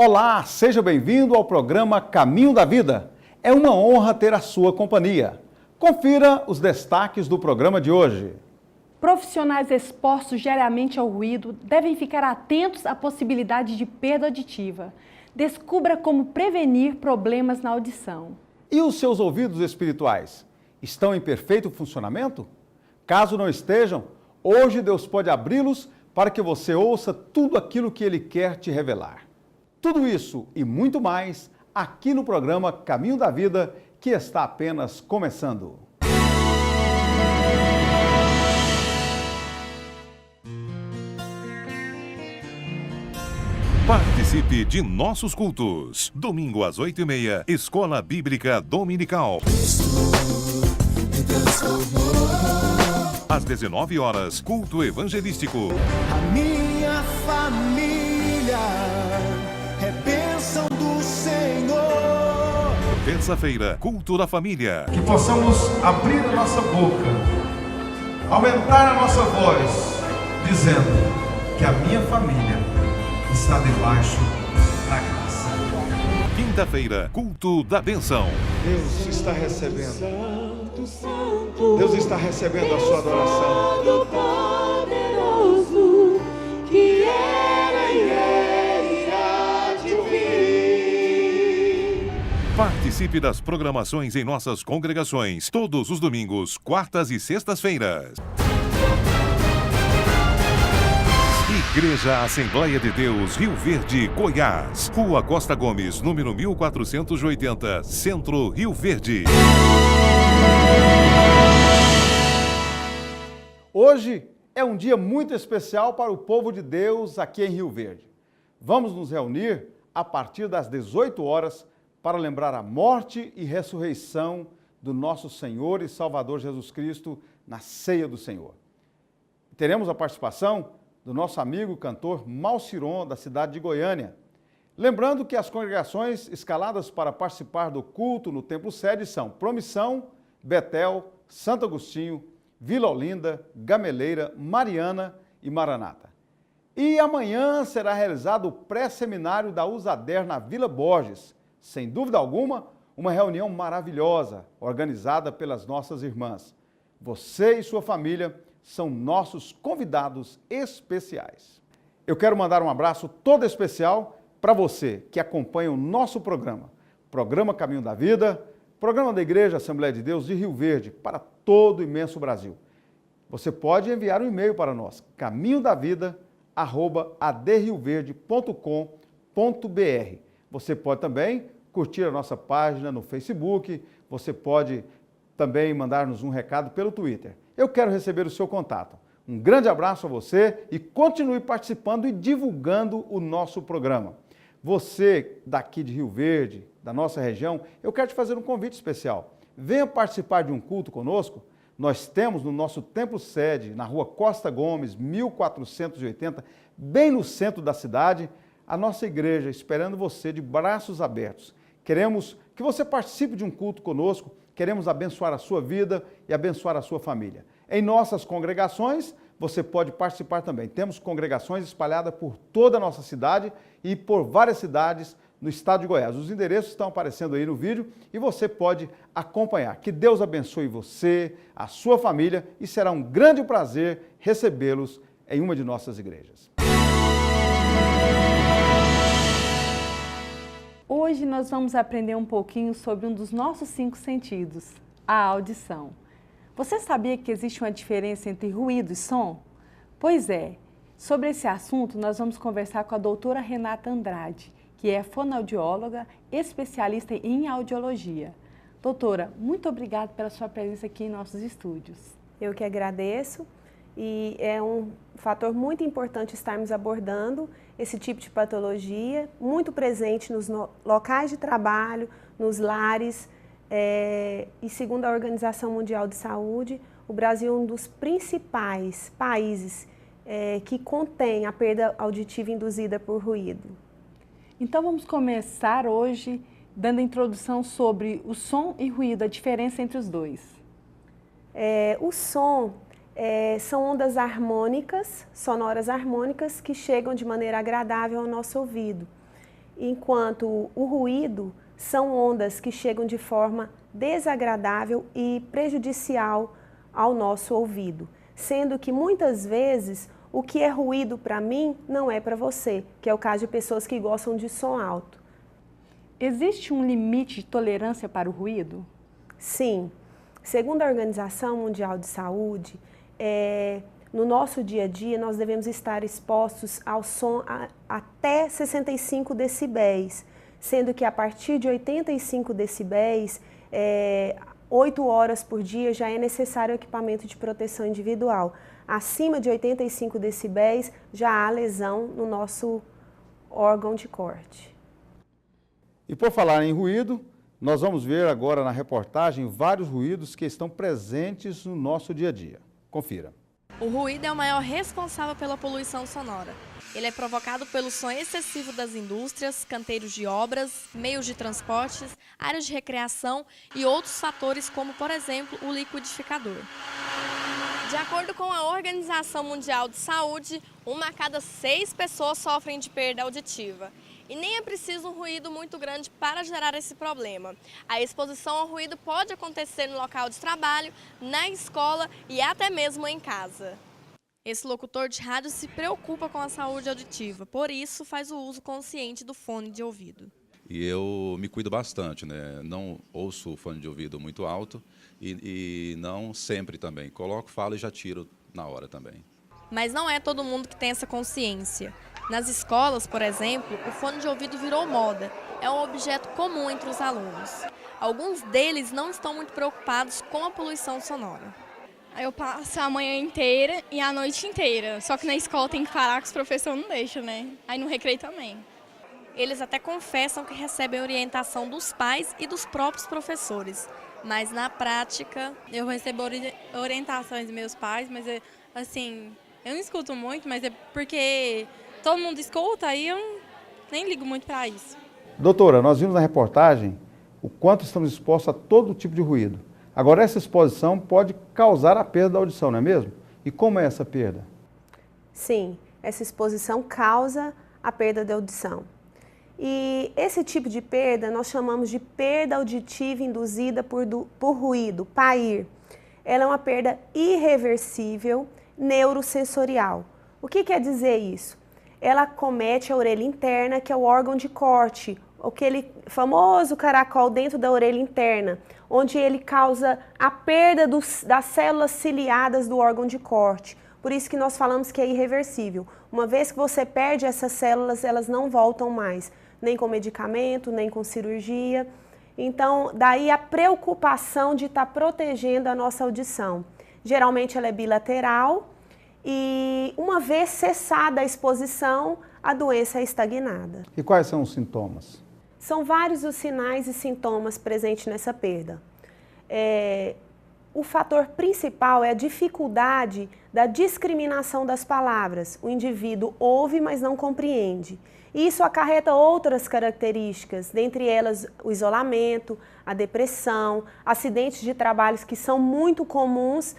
Olá, seja bem-vindo ao programa Caminho da Vida. É uma honra ter a sua companhia. Confira os destaques do programa de hoje. Profissionais expostos diariamente ao ruído devem ficar atentos à possibilidade de perda auditiva. Descubra como prevenir problemas na audição. E os seus ouvidos espirituais? Estão em perfeito funcionamento? Caso não estejam, hoje Deus pode abri-los para que você ouça tudo aquilo que Ele quer te revelar. Tudo isso e muito mais aqui no programa Caminho da Vida, que está apenas começando. Participe de nossos cultos. Domingo às 8h30, Escola Bíblica Dominical. Às 19 horas, culto evangelístico. A minha família é bênção do Senhor. Terça-feira, culto da família. Que possamos abrir a nossa boca, aumentar a nossa voz, dizendo que a minha família está debaixo da graça. Quinta-feira, culto da bênção. Deus está recebendo. Deus está recebendo a sua adoração. Poderoso que era e há de vir. Participe das programações em nossas congregações, todos os domingos, quartas e sextas-feiras. Igreja Assembleia de Deus, Rio Verde, Goiás. Rua Costa Gomes, número 1480, Centro, Rio Verde. Hoje é um dia muito especial para o povo de Deus aqui em Rio Verde. Vamos nos reunir a partir das 18 horas para lembrar a morte e ressurreição do nosso Senhor e Salvador Jesus Cristo na ceia do Senhor. Teremos a participação do nosso amigo cantor Malciron, da cidade de Goiânia. Lembrando que as congregações escaladas para participar do culto no Templo Sede são Promissão, Betel, Santo Agostinho, Vila Olinda, Gameleira, Mariana e Maranata. E amanhã será realizado o pré-seminário da Usader na Vila Borges. Sem dúvida alguma, uma reunião maravilhosa, organizada pelas nossas irmãs. Você e sua família são nossos convidados especiais. Eu quero mandar um abraço todo especial para você que acompanha o nosso programa, Programa Caminho da Vida, programa da Igreja Assembleia de Deus de Rio Verde, para todo o imenso Brasil. Você pode enviar um e-mail para nós, caminhodavida@adrioverde.com.br. Você pode também curtir a nossa página no Facebook, você pode também mandar-nos um recado pelo Twitter. Eu quero receber o seu contato. Um grande abraço a você e continue participando e divulgando o nosso programa. Você daqui de Rio Verde, da nossa região, eu quero te fazer um convite especial. Venha participar de um culto conosco. Nós temos no nosso templo sede, na rua Costa Gomes, 1480, bem no centro da cidade, a nossa igreja esperando você de braços abertos. Queremos que você participe de um culto conosco. Queremos abençoar a sua vida e abençoar a sua família. Em nossas congregações, você pode participar também. Temos congregações espalhadas por toda a nossa cidade e por várias cidades no estado de Goiás. Os endereços estão aparecendo aí no vídeo e você pode acompanhar. Que Deus abençoe você, a sua família e será um grande prazer recebê-los em uma de nossas igrejas. Hoje nós vamos aprender um pouquinho sobre um dos nossos 5 sentidos, a audição. Você sabia que existe uma diferença entre ruído e som? Pois é, sobre esse assunto nós vamos conversar com a doutora Renata Andrade, que é fonoaudióloga, especialista em audiologia. Doutora, muito obrigada pela sua presença aqui em nossos estúdios. Eu que agradeço e é um fator muito importante estarmos abordando esse tipo de patologia, muito presente nos locais de trabalho, nos lares, e segundo a Organização Mundial de Saúde, o Brasil é um dos principais países que contém a perda auditiva induzida por ruído. Então vamos começar hoje dando a introdução sobre o som e ruído, a diferença entre os dois. O som são ondas harmônicas, sonoras harmônicas, que chegam de maneira agradável ao nosso ouvido. enquanto o ruído são ondas que chegam de forma desagradável e prejudicial ao nosso ouvido, sendo que muitas vezes o que é ruído para mim não é para você, que é o caso de pessoas que gostam de som alto. Existe um limite de tolerância para o ruído? Sim. Segundo a Organização Mundial de Saúde, no nosso dia a dia nós devemos estar expostos ao som até 65 decibéis, sendo que a partir de 85 decibéis, 8 horas por dia já é necessário equipamento de proteção individual. Acima de 85 decibéis já há lesão no nosso órgão de corte. E por falar em ruído, nós vamos ver agora na reportagem vários ruídos que estão presentes no nosso dia a dia. Confira. O ruído é o maior responsável pela poluição sonora. Ele é provocado pelo som excessivo das indústrias, canteiros de obras, meios de transportes, áreas de recreação e outros fatores como, por exemplo, o liquidificador. De acordo com a Organização Mundial de Saúde, 1 a cada 6 pessoas sofrem de perda auditiva. E nem é preciso um ruído muito grande para gerar esse problema. A exposição ao ruído pode acontecer no local de trabalho, na escola e até mesmo em casa. Esse locutor de rádio se preocupa com a saúde auditiva, por isso faz o uso consciente do fone de ouvido. E eu me cuido bastante, né? Não ouço fone de ouvido muito alto e não sempre também. Coloco, falo e já tiro na hora também. Mas não é todo mundo que tem essa consciência. Nas escolas, por exemplo, o fone de ouvido virou moda. É um objeto comum entre os alunos. Alguns deles não estão muito preocupados com a poluição sonora. Eu passo a manhã inteira e a noite inteira. Só que na escola tem que parar, que os professores não deixam, né? Aí no recreio também. Eles até confessam que recebem orientação dos pais e dos próprios professores. Mas na prática... Eu recebo orientações dos meus pais, mas assim, eu não escuto muito, mas é porque todo mundo escuta, aí eu nem ligo muito para isso. Doutora, nós vimos na reportagem o quanto estamos expostos a todo tipo de ruído. Agora, essa exposição pode causar a perda da audição, não é mesmo? E como é essa perda? Sim, essa exposição causa a perda da audição. E esse tipo de perda nós chamamos de perda auditiva induzida por ruído, PAIR. Ela é uma perda irreversível neurosensorial. O que quer dizer isso? Ela acomete a orelha interna, que é o órgão de corte, aquele famoso caracol dentro da orelha interna, onde ele causa a perda das células ciliadas do órgão de corte. Por isso que nós falamos que é irreversível. Uma vez que você perde essas células, elas não voltam mais, nem com medicamento, nem com cirurgia. Então, daí a preocupação de estar protegendo a nossa audição. Geralmente ela é bilateral e uma vez cessada a exposição, a doença é estagnada. E quais são os sintomas? São vários os sinais e sintomas presentes nessa perda. O fator principal é a dificuldade da discriminação das palavras. O indivíduo ouve, mas não compreende. E isso acarreta outras características, dentre elas o isolamento, a depressão, acidentes de trabalho que são muito comuns,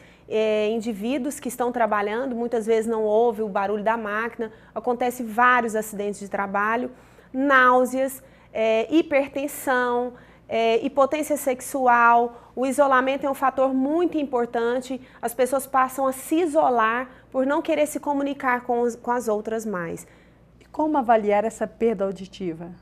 indivíduos que estão trabalhando, muitas vezes não ouvem o barulho da máquina, acontece vários acidentes de trabalho, náuseas, hipertensão, hipotensão sexual. O isolamento é um fator muito importante, as pessoas passam a se isolar por não querer se comunicar com as outras mais. Como avaliar essa perda auditiva?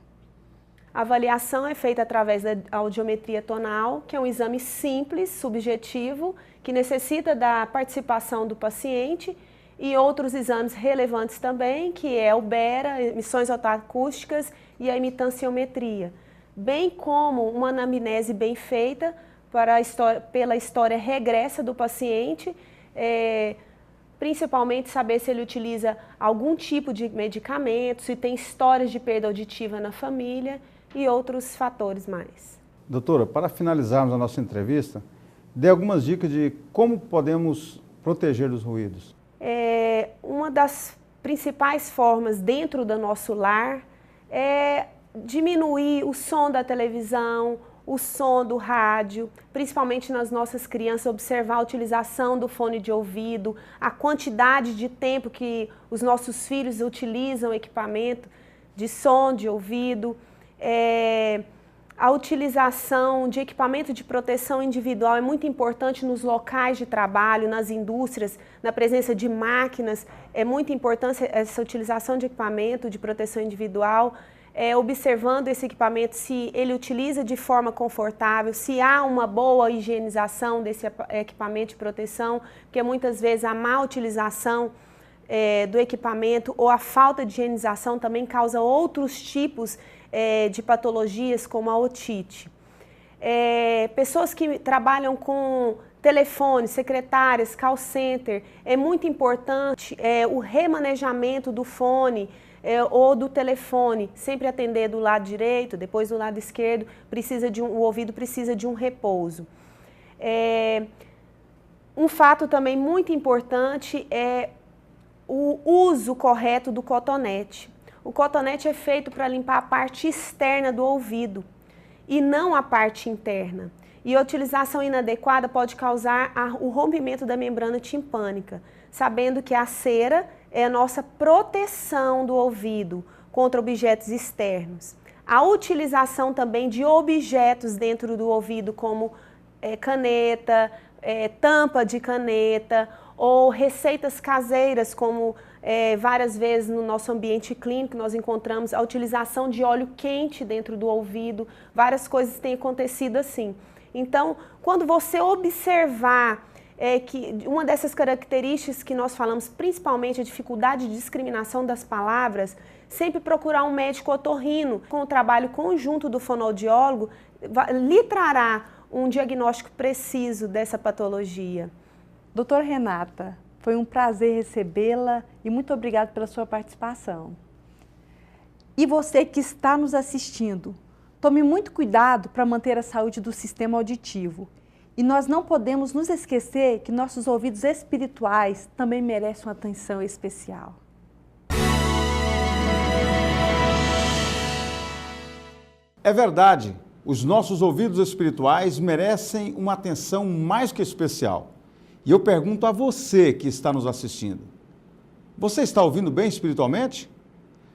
A avaliação é feita através da audiometria tonal, que é um exame simples, subjetivo, que necessita da participação do paciente, e outros exames relevantes também, que é o BERA, emissões otoacústicas, e a imitanciometria, bem como uma anamnese bem feita pela história regressa do paciente, principalmente saber se ele utiliza algum tipo de medicamento, se tem histórias de perda auditiva na família e outros fatores mais. Doutora, para finalizarmos a nossa entrevista, dê algumas dicas de como podemos proteger dos ruídos. Uma das principais formas dentro do nosso lar é diminuir o som da televisão, o som do rádio, principalmente nas nossas crianças, observar a utilização do fone de ouvido, a quantidade de tempo que os nossos filhos utilizam o equipamento. de som, de ouvido, a utilização de equipamento de proteção individual é muito importante nos locais de trabalho, nas indústrias, na presença de máquinas, é muito importante essa utilização de equipamento de proteção individual, observando esse equipamento, se ele utiliza de forma confortável, se há uma boa higienização desse equipamento de proteção, porque muitas vezes a má utilização do equipamento ou a falta de higienização também causa outros tipos de patologias, como a otite. Pessoas que trabalham com telefone, secretárias, call center, é muito importante o remanejamento do fone ou do telefone, sempre atender do lado direito, depois do lado esquerdo, o ouvido precisa de um repouso. Um fato também muito importante é o uso correto do cotonete. O cotonete é feito para limpar a parte externa do ouvido e não a parte interna. E a utilização inadequada pode causar o rompimento da membrana timpânica, sabendo que a cera é a nossa proteção do ouvido contra objetos externos. A utilização também de objetos dentro do ouvido, como caneta, tampa de caneta, ou receitas caseiras, como várias vezes no nosso ambiente clínico nós encontramos a utilização de óleo quente dentro do ouvido, várias coisas têm acontecido assim. Então, quando você observar que uma dessas características que nós falamos, principalmente a dificuldade de discriminação das palavras, sempre procurar um médico otorrino, com o trabalho conjunto do fonoaudiólogo, lhe trará um diagnóstico preciso dessa patologia. Doutora Renata, foi um prazer recebê-la e muito obrigada pela sua participação. E você que está nos assistindo, tome muito cuidado para manter a saúde do sistema auditivo. E nós não podemos nos esquecer que nossos ouvidos espirituais também merecem uma atenção especial. É verdade, os nossos ouvidos espirituais merecem uma atenção mais que especial. E eu pergunto a você que está nos assistindo, você está ouvindo bem espiritualmente?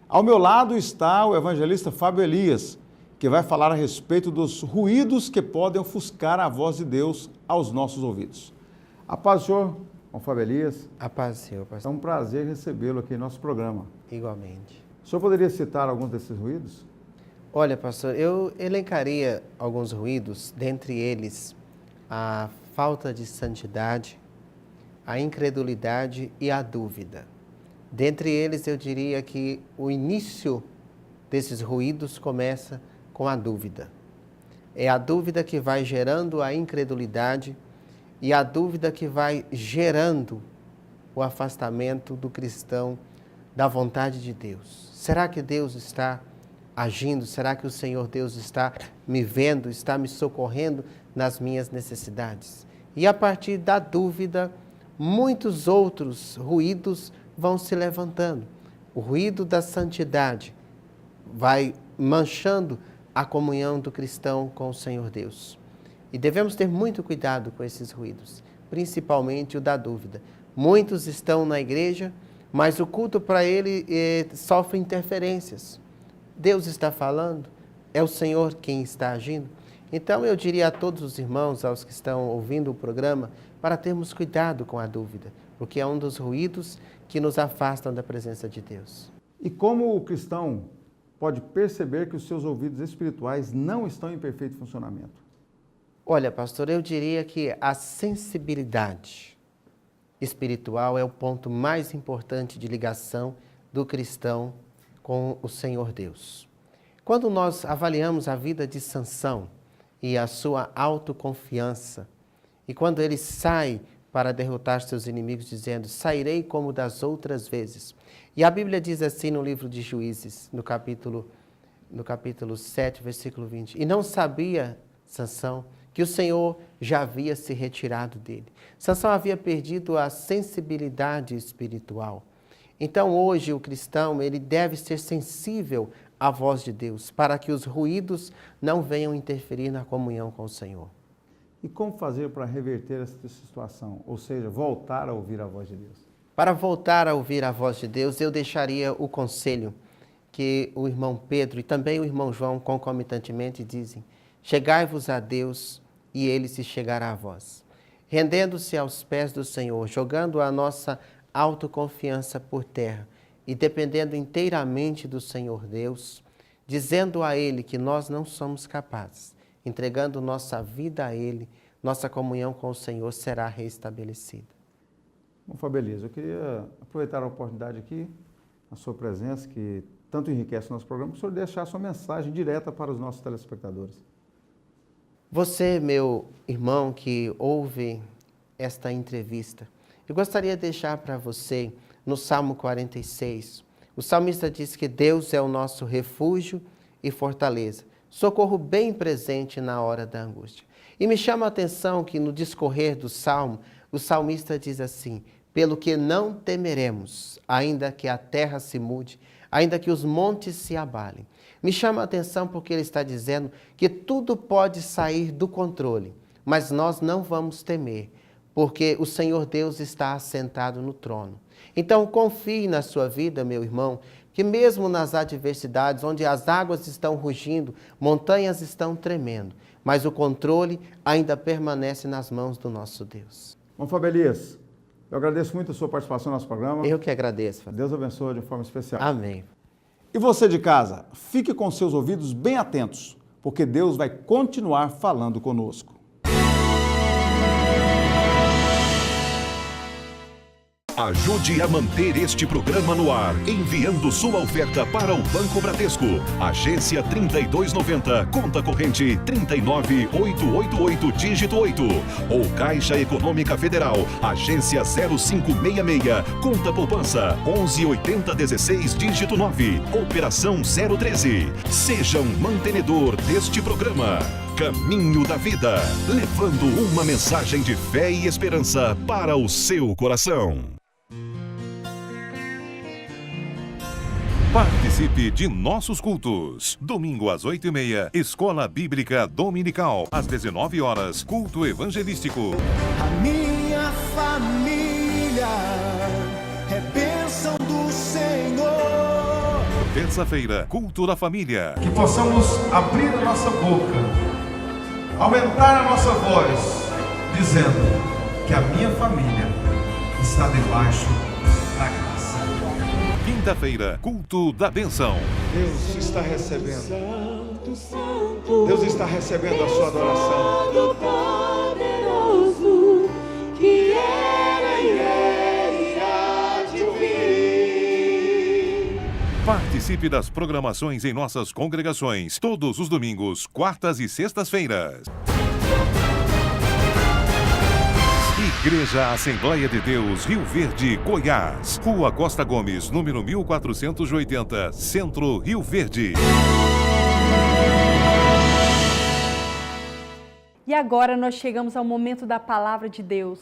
Ao meu lado está o evangelista Fábio Elias, que vai falar a respeito dos ruídos que podem ofuscar a voz de Deus aos nossos ouvidos. A paz do Senhor, com Fábio Elias. A paz do Senhor, pastor. É um prazer recebê-lo aqui em nosso programa. Igualmente. O senhor poderia citar alguns desses ruídos? Olha, pastor, eu elencaria alguns ruídos, dentre eles a falta de santidade, a incredulidade e a dúvida. Dentre eles, eu diria que o início desses ruídos começa com a dúvida. É a dúvida que vai gerando a incredulidade e a dúvida que vai gerando o afastamento do cristão da vontade de Deus. Será que Deus está agindo? Será que o Senhor Deus está me vendo, está me socorrendo nas minhas necessidades? E a partir da dúvida, muitos outros ruídos vão se levantando. O ruído da santidade vai manchando a comunhão do cristão com o Senhor Deus. E devemos ter muito cuidado com esses ruídos, principalmente o da dúvida. Muitos estão na igreja, mas o culto para ele sofre interferências. Deus está falando, é o Senhor quem está agindo. Então eu diria a todos os irmãos, aos que estão ouvindo o programa, para termos cuidado com a dúvida, porque é um dos ruídos que nos afastam da presença de Deus. E como o cristão pode perceber que os seus ouvidos espirituais não estão em perfeito funcionamento? Olha, pastor, eu diria que a sensibilidade espiritual é o ponto mais importante de ligação do cristão com o Senhor Deus. Quando nós avaliamos a vida de Sansão e a sua autoconfiança, e quando ele sai para derrotar seus inimigos, dizendo, sairei como das outras vezes. E a Bíblia diz assim no livro de Juízes, no capítulo 7, versículo 20. E não sabia Sansão que o Senhor já havia se retirado dele. Sansão havia perdido a sensibilidade espiritual. Então hoje o cristão ele deve ser sensível à voz de Deus, para que os ruídos não venham interferir na comunhão com o Senhor. E como fazer para reverter essa situação? Ou seja, voltar a ouvir a voz de Deus? Para voltar a ouvir a voz de Deus, eu deixaria o conselho que o irmão Pedro e também o irmão João concomitantemente dizem: chegai-vos a Deus e Ele se chegará a vós. Rendendo-se aos pés do Senhor, jogando a nossa autoconfiança por terra e dependendo inteiramente do Senhor Deus, dizendo a Ele que nós não somos capazes, entregando nossa vida a Ele, nossa comunhão com o Senhor será restabelecida. Bom, Fabeliz, eu queria aproveitar a oportunidade aqui, a sua presença, que tanto enriquece o nosso programa, para o senhor deixar a sua mensagem direta para os nossos telespectadores. Você, meu irmão que ouve esta entrevista, eu gostaria de deixar para você, no Salmo 46, o salmista diz que Deus é o nosso refúgio e fortaleza, socorro bem presente na hora da angústia. E me chama a atenção que no discorrer do Salmo, o salmista diz assim: pelo que não temeremos, ainda que a terra se mude, ainda que os montes se abalem. Me chama a atenção porque ele está dizendo que tudo pode sair do controle, mas nós não vamos temer, porque o Senhor Deus está assentado no trono. Então confie na sua vida, meu irmão, que mesmo nas adversidades, onde as águas estão rugindo, montanhas estão tremendo, mas o controle ainda permanece nas mãos do nosso Deus. Bom, Fabeliz, eu agradeço muito a sua participação no nosso programa. Eu que agradeço, Fabio. Deus abençoe de forma especial. Amém. E você de casa, fique com seus ouvidos bem atentos, porque Deus vai continuar falando conosco. Ajude a manter este programa no ar, enviando sua oferta para o Banco Bradesco. Agência 3290, conta corrente 39888, dígito 8. Ou Caixa Econômica Federal, agência 0566, conta poupança 118016, dígito 9. Operação 013. Seja um mantenedor deste programa. Caminho da Vida, levando uma mensagem de fé e esperança para o seu coração. Participe de nossos cultos. Domingo às 8h30, Escola Bíblica Dominical. Às 19 horas, culto evangelístico. A minha família é bênção do Senhor. Terça-feira, culto da família. Que possamos abrir a nossa boca, aumentar a nossa voz, dizendo que a minha família está debaixo da graça. Quinta-feira, culto da bênção. Deus está recebendo. Deus está recebendo a sua adoração. Poderoso que era e há de vir. Participe das programações em nossas congregações, todos os domingos, quartas e sextas-feiras. Igreja Assembleia de Deus, Rio Verde, Goiás. Rua Costa Gomes, número 1480, Centro, Rio Verde. E agora nós chegamos ao momento da palavra de Deus.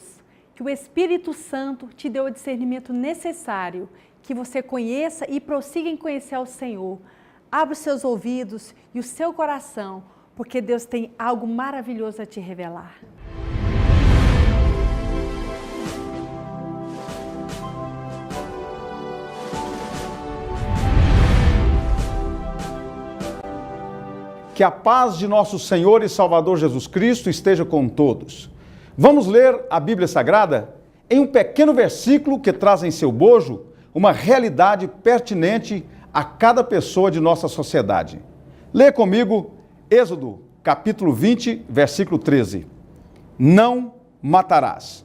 Que o Espírito Santo te dê o discernimento necessário, que você conheça e prossiga em conhecer ao Senhor. Abra os seus ouvidos e o seu coração, porque Deus tem algo maravilhoso a te revelar. Que a paz de nosso Senhor e Salvador Jesus Cristo esteja com todos. Vamos ler a Bíblia Sagrada em um pequeno versículo que traz em seu bojo uma realidade pertinente a cada pessoa de nossa sociedade. Lê comigo Êxodo, capítulo 20, versículo 13. Não matarás.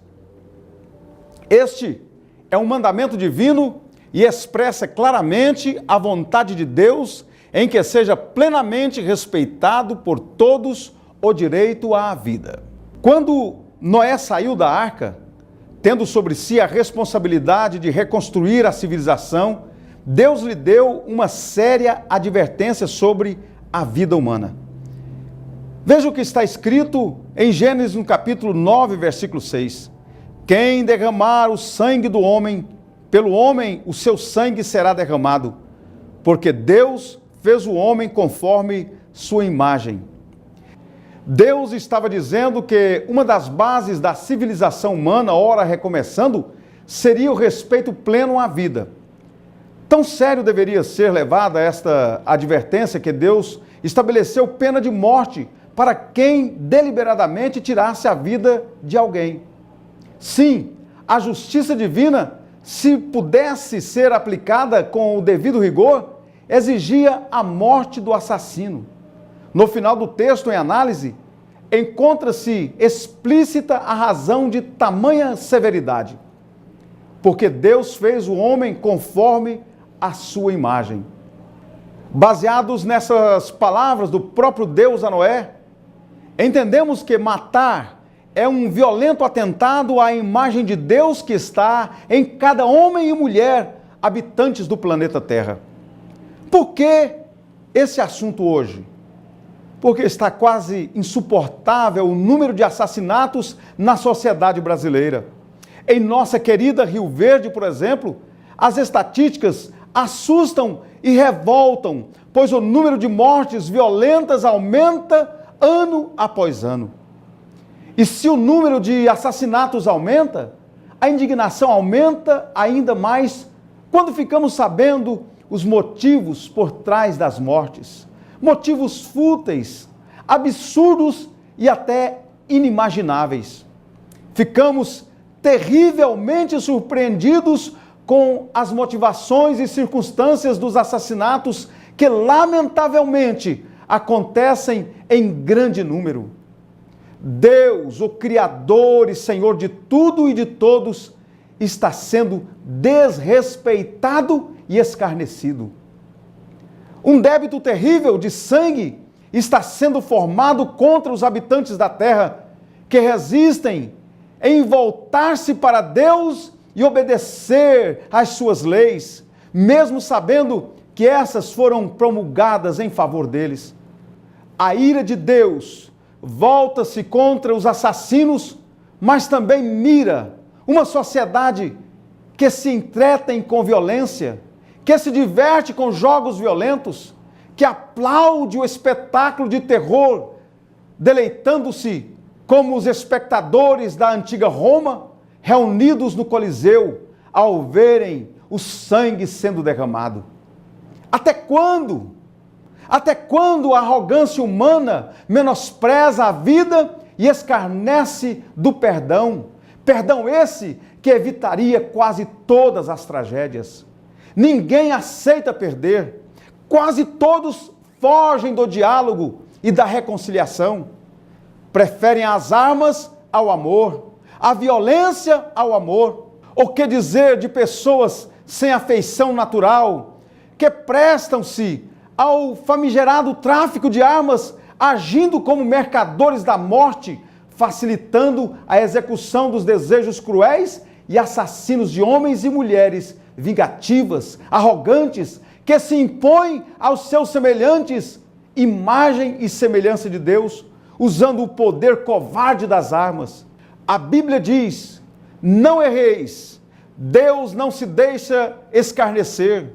Este é um mandamento divino e expressa claramente a vontade de Deus em que seja plenamente respeitado por todos o direito à vida. Quando Noé saiu da arca, tendo sobre si a responsabilidade de reconstruir a civilização, Deus lhe deu uma séria advertência sobre a vida humana. Veja o que está escrito em Gênesis, no capítulo 9, versículo 6. Quem derramar o sangue do homem, pelo homem o seu sangue será derramado, porque Deus fez o homem conforme sua imagem. Deus estava dizendo que uma das bases da civilização humana, ora recomeçando, seria o respeito pleno à vida. Tão sério deveria ser levada esta advertência que Deus estabeleceu pena de morte para quem deliberadamente tirasse a vida de alguém. Sim, a justiça divina, se pudesse ser aplicada com o devido rigor, exigia a morte do assassino. No final do texto em análise, encontra-se explícita a razão de tamanha severidade. Porque Deus fez o homem conforme a sua imagem. Baseados nessas palavras do próprio Deus a Noé, entendemos que matar é um violento atentado à imagem de Deus que está em cada homem e mulher habitantes do planeta Terra. Por que esse assunto hoje? Porque está quase insuportável o número de assassinatos na sociedade brasileira. Em nossa querida Rio Verde, por exemplo, as estatísticas assustam e revoltam, pois o número de mortes violentas aumenta ano após ano. E se o número de assassinatos aumenta, a indignação aumenta ainda mais quando ficamos sabendo os motivos por trás das mortes. Motivos fúteis, absurdos e até inimagináveis. Ficamos terrivelmente surpreendidos com as motivações e circunstâncias dos assassinatos que, lamentavelmente, acontecem em grande número. Deus, o Criador e Senhor de tudo e de todos, está sendo desrespeitado e escarnecido. Um débito terrível de sangue está sendo formado contra os habitantes da terra, que resistem em voltar-se para Deus e obedecer às suas leis, mesmo sabendo que essas foram promulgadas em favor deles. A ira de Deus volta-se contra os assassinos, mas também mira uma sociedade que se entretém com violência, que se diverte com jogos violentos, que aplaude o espetáculo de terror, deleitando-se como os espectadores da antiga Roma, reunidos no Coliseu, ao verem o sangue sendo derramado. Até quando? Até quando a arrogância humana menospreza a vida e escarnece do perdão? Perdão esse que evitaria quase todas as tragédias. Ninguém aceita perder. Quase todos fogem do diálogo e da reconciliação. Preferem as armas ao amor, a violência ao amor. O que dizer de pessoas sem afeição natural, que prestam-se ao famigerado tráfico de armas, agindo como mercadores da morte, facilitando a execução dos desejos cruéis e assassinos de homens e mulheres vingativas, arrogantes, que se impõem aos seus semelhantes, imagem e semelhança de Deus, usando o poder covarde das armas. A Bíblia diz: não erreis, Deus não se deixa escarnecer,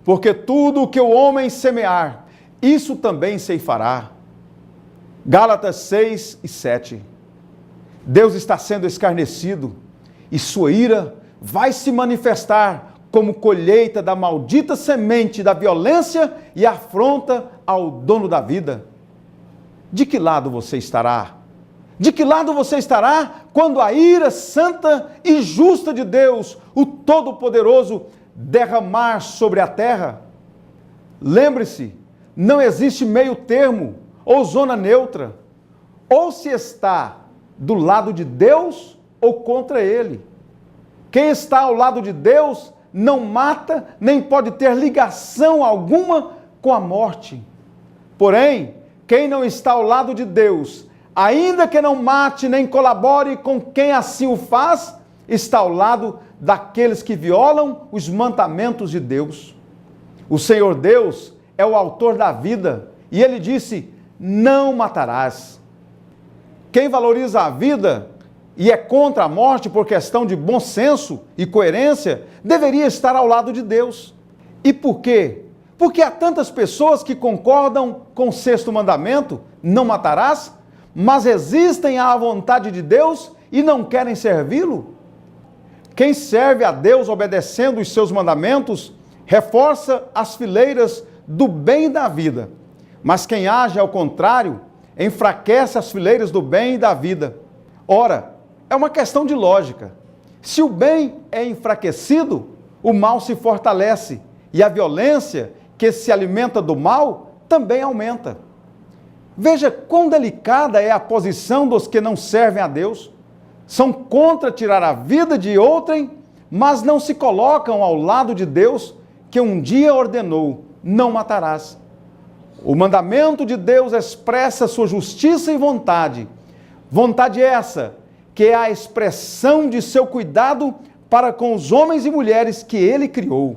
porque tudo o que o homem semear, isso também ceifará. Gálatas 6 e 7. Deus está sendo escarnecido e sua ira vai se manifestar como colheita da maldita semente da violência e afronta ao dono da vida. De que lado você estará? De que lado você estará quando a ira santa e justa de Deus, o Todo-Poderoso, derramar sobre a terra? Lembre-se, não existe meio termo ou zona neutra. Ou se está do lado de Deus ou contra Ele. Quem está ao lado de Deus não mata, nem pode ter ligação alguma com a morte. Porém, quem não está ao lado de Deus, ainda que não mate nem colabore com quem assim o faz, está ao lado daqueles que violam os mandamentos de Deus. O Senhor Deus é o autor da vida e Ele disse: não matarás. Quem valoriza a vida e é contra a morte por questão de bom senso e coerência, deveria estar ao lado de Deus. E por quê? Porque há tantas pessoas que concordam com o 6º mandamento, não matarás, mas resistem à vontade de Deus e não querem servi-lo. Quem serve a Deus obedecendo os seus mandamentos, reforça as fileiras do bem e da vida. Mas quem age ao contrário, enfraquece as fileiras do bem e da vida. Ora, é uma questão de lógica. Se o bem é enfraquecido, o mal se fortalece e a violência que se alimenta do mal também aumenta. Veja quão delicada é a posição dos que não servem a Deus. São contra tirar a vida de outrem, mas não se colocam ao lado de Deus, que um dia ordenou: não matarás. O mandamento de Deus expressa sua justiça e vontade. Vontade essa que é a expressão de seu cuidado para com os homens e mulheres que ele criou.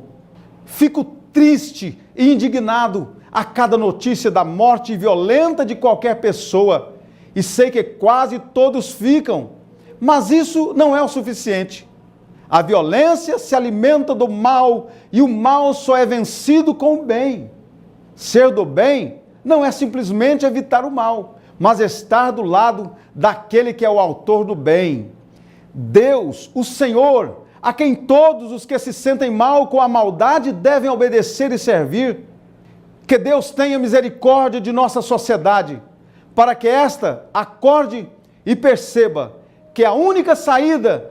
Fico triste e indignado a cada notícia da morte violenta de qualquer pessoa, e sei que quase todos ficam, mas isso não é o suficiente. A violência se alimenta do mal e o mal só é vencido com o bem. Ser do bem não é simplesmente evitar o mal, mas estar do lado daquele que é o autor do bem. Deus, o Senhor, a quem todos os que se sentem mal com a maldade devem obedecer e servir. Que Deus tenha misericórdia de nossa sociedade, para que esta acorde e perceba que a única saída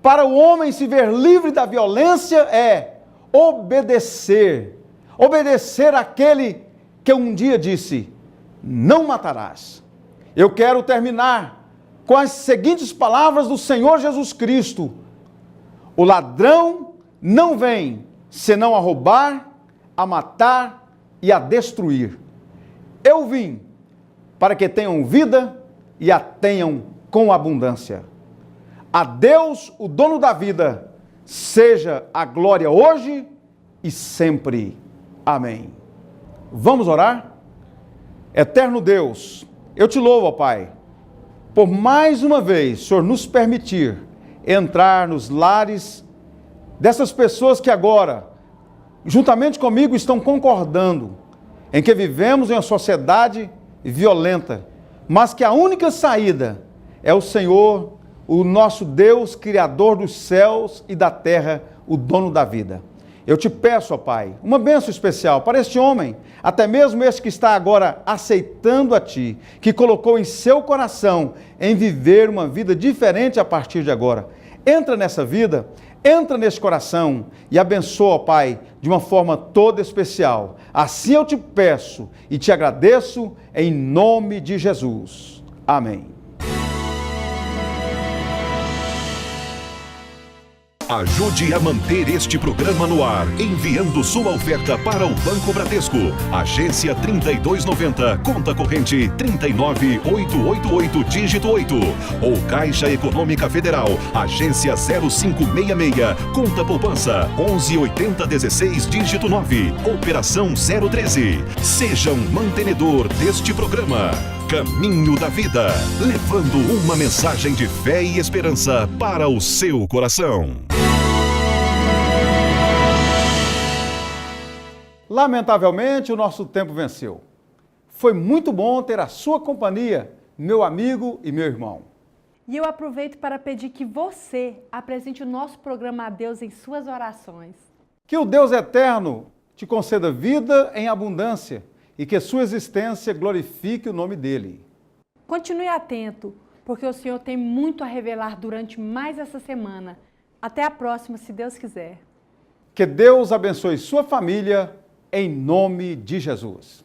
para o homem se ver livre da violência é obedecer. Obedecer àquele que um dia disse: não matarás. Eu quero terminar com as seguintes palavras do Senhor Jesus Cristo: o ladrão não vem senão a roubar, a matar e a destruir. Eu vim para que tenham vida e a tenham com abundância. A Deus, o dono da vida, seja a glória hoje e sempre. Amém. Vamos orar? Eterno Deus, eu te louvo, ó Pai, por mais uma vez o Senhor nos permitir entrar nos lares dessas pessoas que agora, juntamente comigo, estão concordando em que vivemos em uma sociedade violenta, mas que a única saída é o Senhor, o nosso Deus, Criador dos céus e da terra, o dono da vida. Eu te peço, ó Pai, uma bênção especial para este homem, até mesmo este que está agora aceitando a Ti, que colocou em seu coração em viver uma vida diferente a partir de agora. Entra nessa vida, entra neste coração e abençoa, ó Pai, de uma forma toda especial. Assim eu te peço e te agradeço em nome de Jesus. Amém. Ajude a manter este programa no ar, enviando sua oferta para o Banco Bradesco. Agência 3290, conta corrente 39888, dígito 8. Ou Caixa Econômica Federal, agência 0566, conta poupança 118016, dígito 9. Operação 013. Seja um mantenedor deste programa. Caminho da Vida, levando uma mensagem de fé e esperança para o seu coração. Lamentavelmente, o nosso tempo venceu. Foi muito bom ter a sua companhia, meu amigo e meu irmão. E eu aproveito para pedir que você apresente o nosso programa a Deus em suas orações. Que o Deus eterno te conceda vida em abundância e que sua existência glorifique o nome dele. Continue atento, porque o Senhor tem muito a revelar durante mais essa semana. Até a próxima, se Deus quiser. Que Deus abençoe sua família, em nome de Jesus.